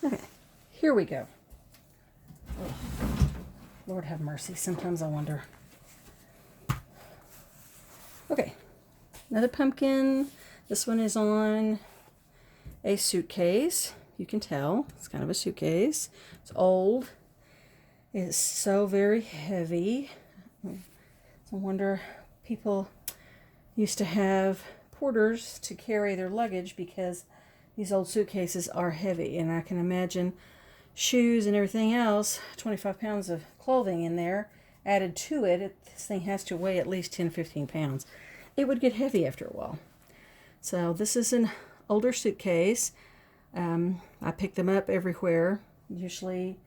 Okay, here we go. Oh, Lord have mercy. Sometimes I wonder. Okay, another pumpkin. This one is on a suitcase. You can tell it's kind of a suitcase. It's old. It's so very heavy. So I wonder, people used to have porters to carry their luggage because these old suitcases are heavy, and I can imagine shoes and everything else, 25 pounds of clothing in there added to it. This thing has to weigh at least 10-15 pounds. It would get heavy after a while. So this is an older suitcase. I pick them up everywhere, usually,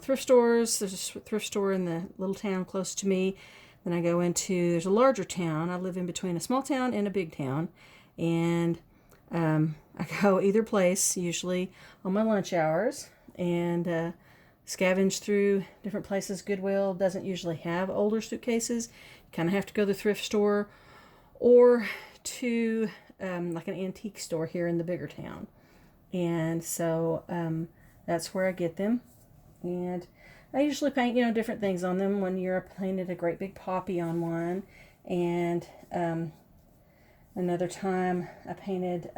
thrift stores. There's a thrift store in the little town close to me. Then I go there's a larger town. I live in between a small town and a big town. And I go either place, usually on my lunch hours, and scavenge through different places. Goodwill doesn't usually have older suitcases. You kind of have to go to the thrift store or to like an antique store here in the bigger town. And so that's where I get them. And I usually paint, different things on them. One year I painted a great big poppy on one. And another time I painted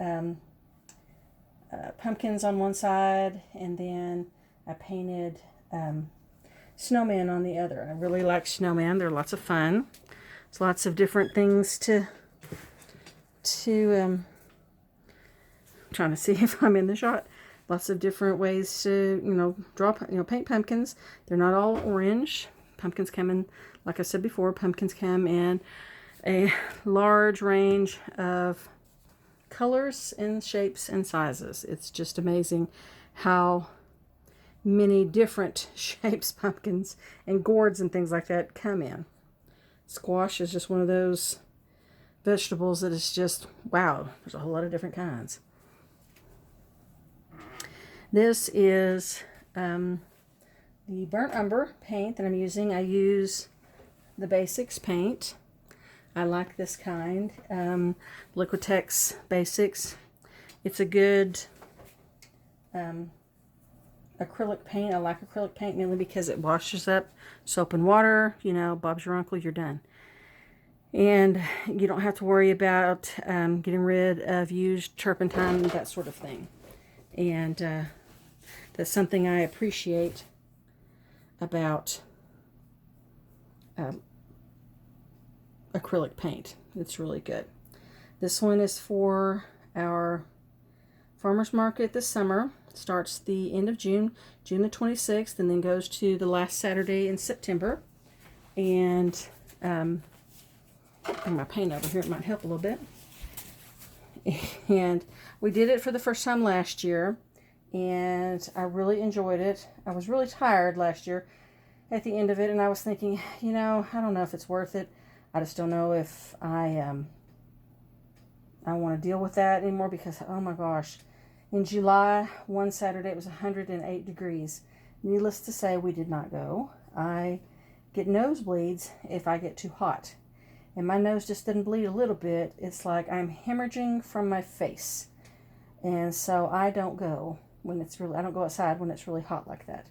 pumpkins on one side. And then I painted snowmen on the other. I really like snowmen. They're lots of fun. There's lots of different things to trying to see if I'm in the shot. Lots of different ways to, paint pumpkins. They're not all orange. Pumpkins come in, like I said before, pumpkins come in a large range of colors and shapes and sizes. It's just amazing how many different shapes pumpkins and gourds and things like that come in. Squash is just one of those vegetables that is just, wow, there's a whole lot of different kinds. This is the burnt umber paint that I'm using. I use the Basics paint. I like this kind, Liquitex Basics. It's a good acrylic paint. I like acrylic paint mainly because it washes up. Soap and water, Bob's your uncle, you're done. And you don't have to worry about getting rid of used turpentine, that sort of thing. And that's something I appreciate about acrylic paint. It's really good. This one is for our farmers market this summer. It starts the end of June, June the 26th, and then goes to the last Saturday in September. And bring my paint over here, it might help a little bit. And we did it for the first time last year, and I really enjoyed it. I was really tired last year at the end of it, and I was thinking, I don't know if it's worth it. I just don't know if I want to deal with that anymore, because, oh my gosh, in July, one Saturday, it was 108 degrees. Needless to say, we did not go. I get nosebleeds if I get too hot. And my nose just didn't bleed a little bit. It's like I'm hemorrhaging from my face. And so I don't go I don't go outside when it's really hot like that.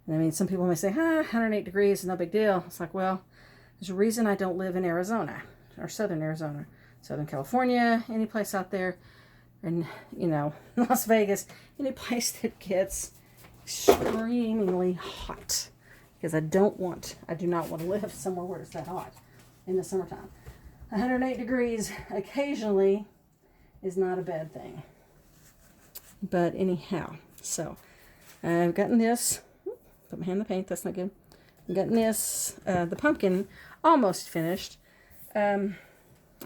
And I mean, some people may say, 108 degrees is no big deal. It's like, well, there's a reason I don't live in Arizona, or southern Arizona, Southern California, any place out there, and, Las Vegas, any place that gets extremely hot. Because I do not want to live somewhere where it's that hot in the summertime. 108 degrees occasionally is not a bad thing. But anyhow, so I've gotten this. Put my hand in the paint, that's not good. I've gotten this, the pumpkin, almost finished. I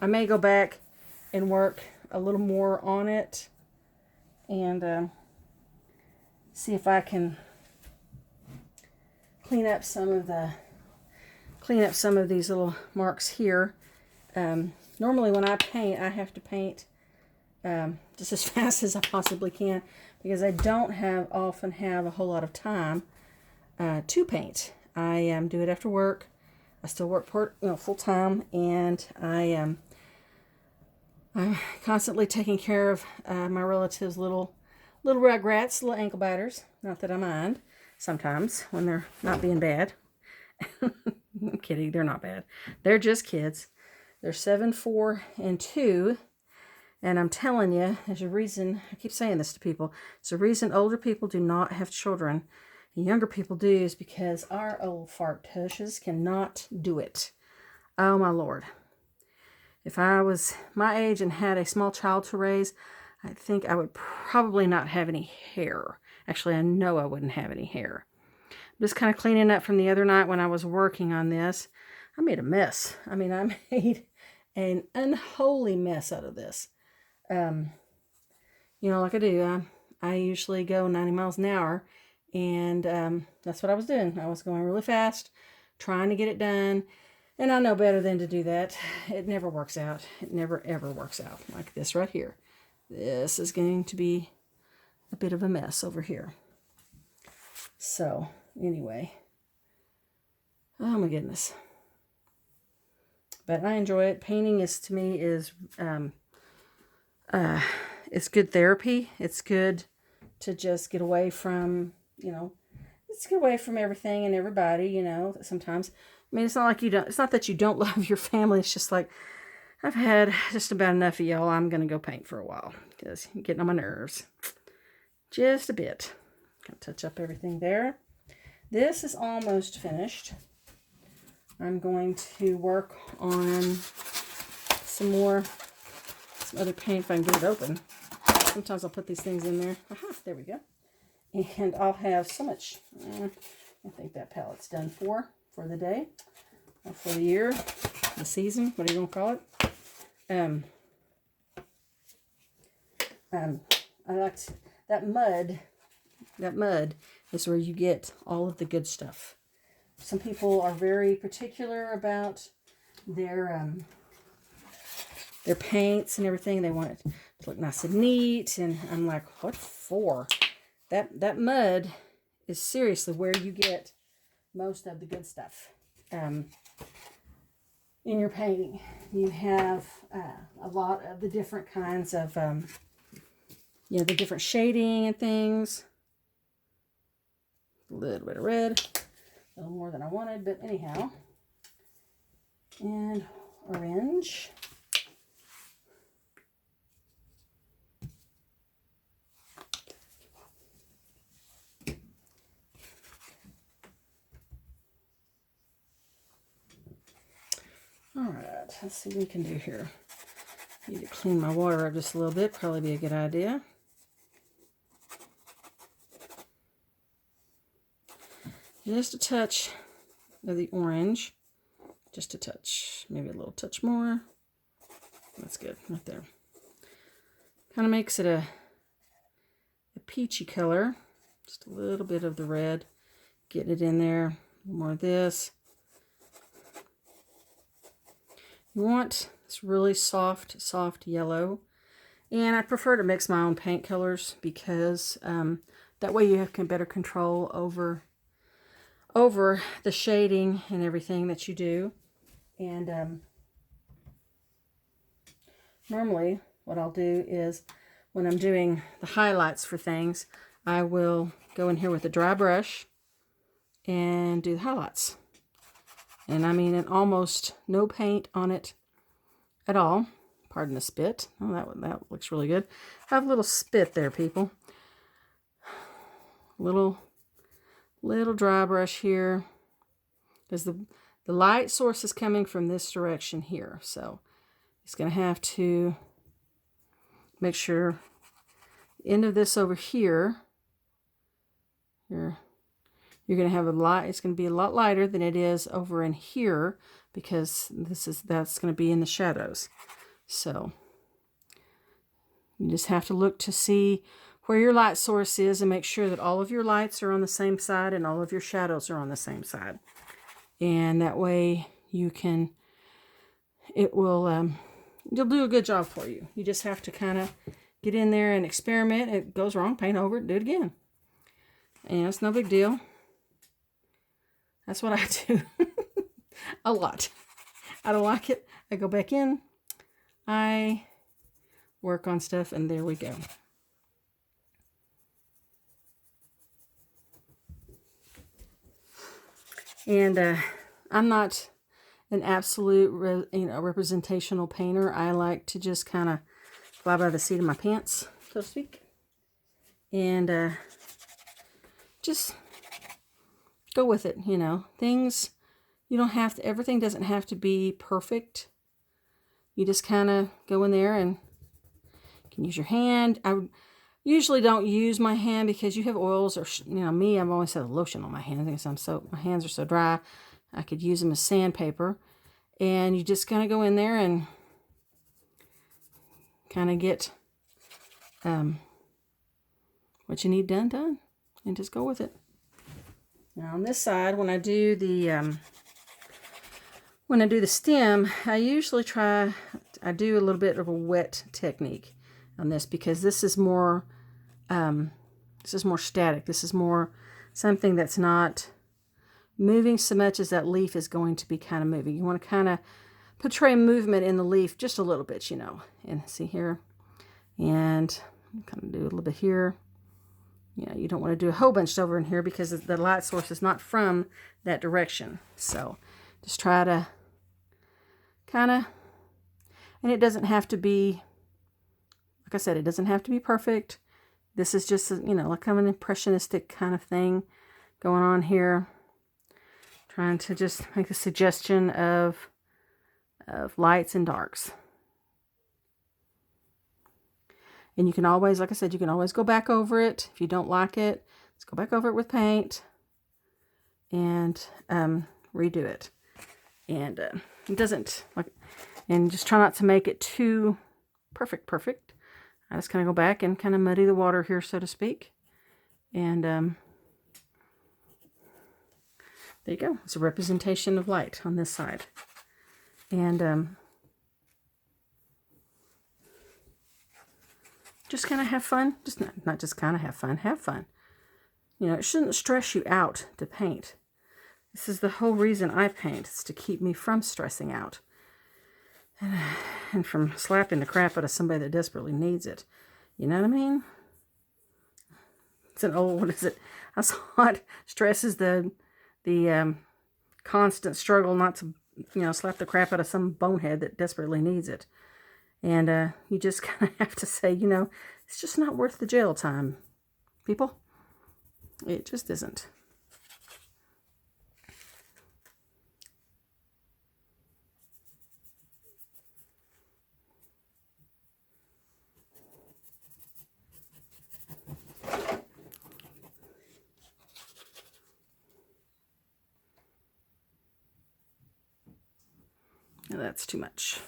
may go back and work a little more on it and see if I can clean up some of these little marks here. Normally when I paint, I have to paint just as fast as I possibly can, because I don't often have a whole lot of time to paint. I do it after work. I still work full time, and I'm constantly taking care of my relatives' little little rugrats, little ankle biters. Not that I mind sometimes when they're not being bad. I'm kidding, they're not bad. They're just kids. They're 7, 4, and 2. And I'm telling you, there's a reason, I keep saying this to people, it's a reason older people do not have children. And younger people do is because our old fart tushes cannot do it. Oh my Lord. If I was my age and had a small child to raise, I think I would probably not have any hair. Actually, I know I wouldn't have any hair. I'm just kind of cleaning up from the other night when I was working on this. I made a mess. I mean, I made an unholy mess out of this. You know, like I do, I usually go 90 miles an hour, and that's what I was doing. I was going really fast, trying to get it done, and I know better than to do that. It never works out. It never, ever works out. Like this right here. This is going to be a bit of a mess over here. So, anyway. Oh my goodness. But I enjoy it. Painting is, to me, is... it's good therapy. It's good to just get away from, you know, let's get away from everything and everybody, you know, sometimes. I mean, it's not like it's not that you don't love your family. It's just like, I've had just about enough of y'all. I'm going to go paint for a while because you're getting on my nerves. Just a bit. Gonna touch up everything there. This is almost finished. I'm going to work on some other paint if I can get it open. Sometimes I'll put these things in there. Aha, there we go. And I'll have so much. I think that palette's done for the day, or for the year, the season, what are you going to call it? I liked that mud. That mud is where you get all of the good stuff. Some people are very particular about their paints and everything. They want it to look nice and neat, and I'm like, what for? That mud is seriously where you get most of the good stuff. In your painting, you have a lot of the different kinds of, you know, the different shading and things. A little bit of red, a little more than I wanted, but anyhow. And orange. Alright, let's see what we can do here. Need to clean my water up just a little bit, probably be a good idea. Just a touch of the orange. Just a touch. Maybe a little touch more. That's good, right there. Kind of makes it a peachy color. Just a little bit of the red. Getting it in there. A little more of this. You want this really soft yellow. And I prefer to mix my own paint colors because that way you can better control over the shading and everything that you do. And normally what I'll do is when I'm doing the highlights for things, I will go in here with a dry brush and do the highlights. And I mean, almost no paint on it at all. Pardon the spit. Oh, that looks really good. Have a little spit there, people. Little dry brush here. Because the light source is coming from this direction here. So it's going to have to make sure the end of this over here, you're going to have a light. It's going to be a lot lighter than it is over in here because that's going to be in the shadows. So you just have to look to see where your light source is and make sure that all of your lights are on the same side and all of your shadows are on the same side. And that way you'll do a good job for you. You just have to kind of get in there and experiment. It goes wrong, paint over it, do it again. And it's no big deal. That's what I do a lot. I don't like it. I go back in. I work on stuff, and there we go. And I'm not an absolute representational painter. I like to just kind of fly by the seat of my pants, so to speak, and just go with it. Things, you don't have to, everything doesn't have to be perfect. You just kind of go in there and you can use your hand. I usually don't use my hand because you have oils, or me, I've always had lotion on my hands because my hands are so dry. I could use them as sandpaper, and you just kind of go in there and kind of get what you need done, and just go with it. Now on this side, when I do the stem, I usually I do a little bit of a wet technique on this, because this is more static. This is more something that's not moving so much as that leaf is going to be kind of moving. You want to kind of portray movement in the leaf just a little bit, and see here, and kind of do a little bit here. You don't want to do a whole bunch over in here because the light source is not from that direction. So just try to kind of, and it doesn't have to be, like I said, it doesn't have to be perfect. This is just, like kind of an impressionistic kind of thing going on here. Trying to just make a suggestion of lights and darks. And you can always, like I said, you can always go back over it. If you don't like it, let's go back over it with paint and redo it. And it doesn't, and just try not to make it too perfect. I just kind of go back and kind of muddy the water here, so to speak. And there you go. It's a representation of light on this side. And just kind of have fun. Just not just kind of have fun. Have fun. It shouldn't stress you out to paint. This is the whole reason I paint. It's to keep me from stressing out. And from slapping the crap out of somebody that desperately needs it. You know what I mean? It's an old, what is it? I saw it. Stress is the constant struggle not to, slap the crap out of some bonehead that desperately needs it. And you just kind of have to say, it's just not worth the jail time, people. It just isn't. Now that's too much.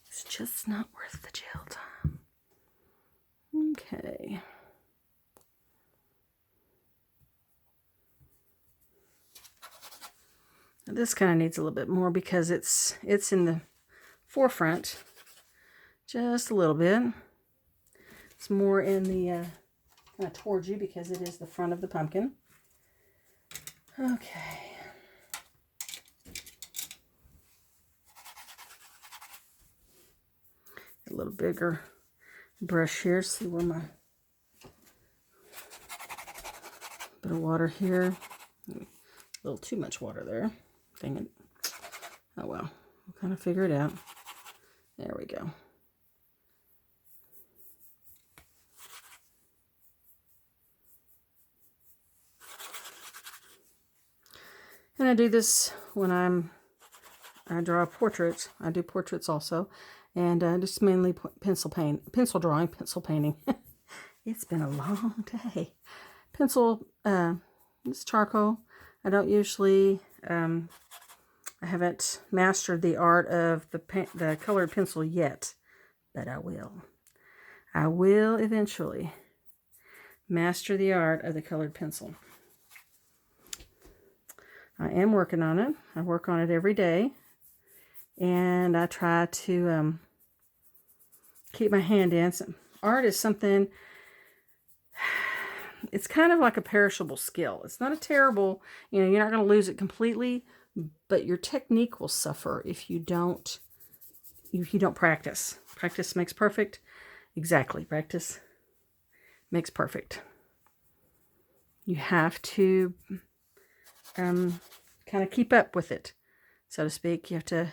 It's just not worth the jail time. Okay. Now this kind of needs a little bit more because it's in the forefront just a little bit. It's more in the kind of towards you because it is the front of the pumpkin. Okay. A little bigger brush here. See where my bit of water here. A little too much water there. Dang it. Oh well. We'll kind of figure it out. There we go. And I do this when I draw portraits. I do portraits also. And just mainly pencil drawing, pencil painting. It's been a long day. Pencil, it's charcoal. I don't usually, I haven't mastered the art of the colored pencil yet, but I will. I will eventually master the art of the colored pencil. I am working on it. I work on it every day. And I try to keep my hand in. So art is something, it's kind of like a perishable skill. It's not a terrible, you're not going to lose it completely, but your technique will suffer if you don't practice. Practice makes perfect. Exactly. Practice makes perfect. you have to kind of keep up with it, so to speak. You have to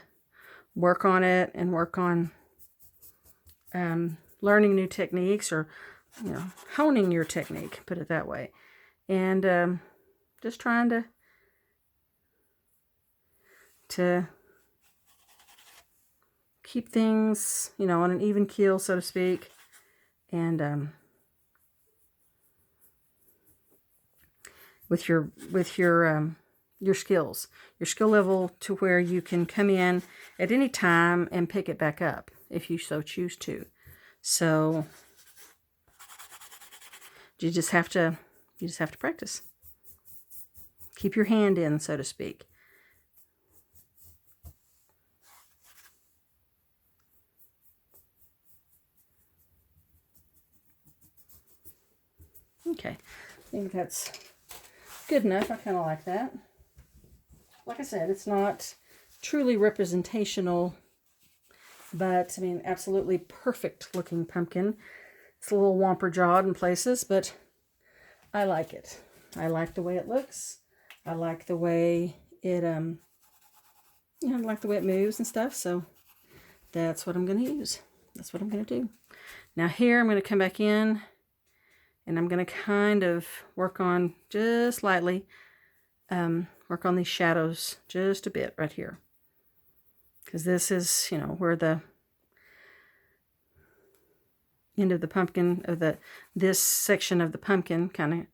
work on it and work on learning new techniques, or honing your technique, put it that way, and just trying to keep things on an even keel, so to speak, and with your skills, your skill level, to where you can come in at any time and pick it back up if you so choose to. So you just have to practice. Keep your hand in, so to speak. Okay, I think that's good enough. I kind of like that. Like I said, it's not truly representational, but I mean, absolutely perfect looking pumpkin. It's a little womper jawed in places, but I like it. I like the way it looks. I like the way it I like the way it moves and stuff. So that's what I'm going to use. That's what I'm going to do. Now here I'm going to come back in, and I'm going to kind of work on, just lightly, work on these shadows just a bit right here. Because this is, where the end of the pumpkin, this section of the pumpkin kind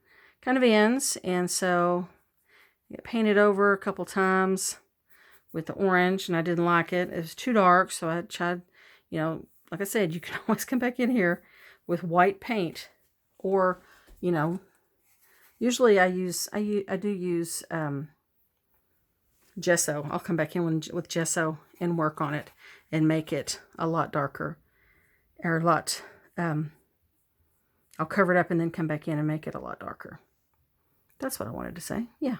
of ends. And so I painted over a couple times with the orange, and I didn't like it. It was too dark, so I tried, like I said, you can always come back in here with white paint. Or, usually I do use gesso. I'll come back in with gesso and work on it and make it a lot darker, or a lot, I'll cover it up and then come back in and make it a lot darker. That's what I wanted to say. Yeah.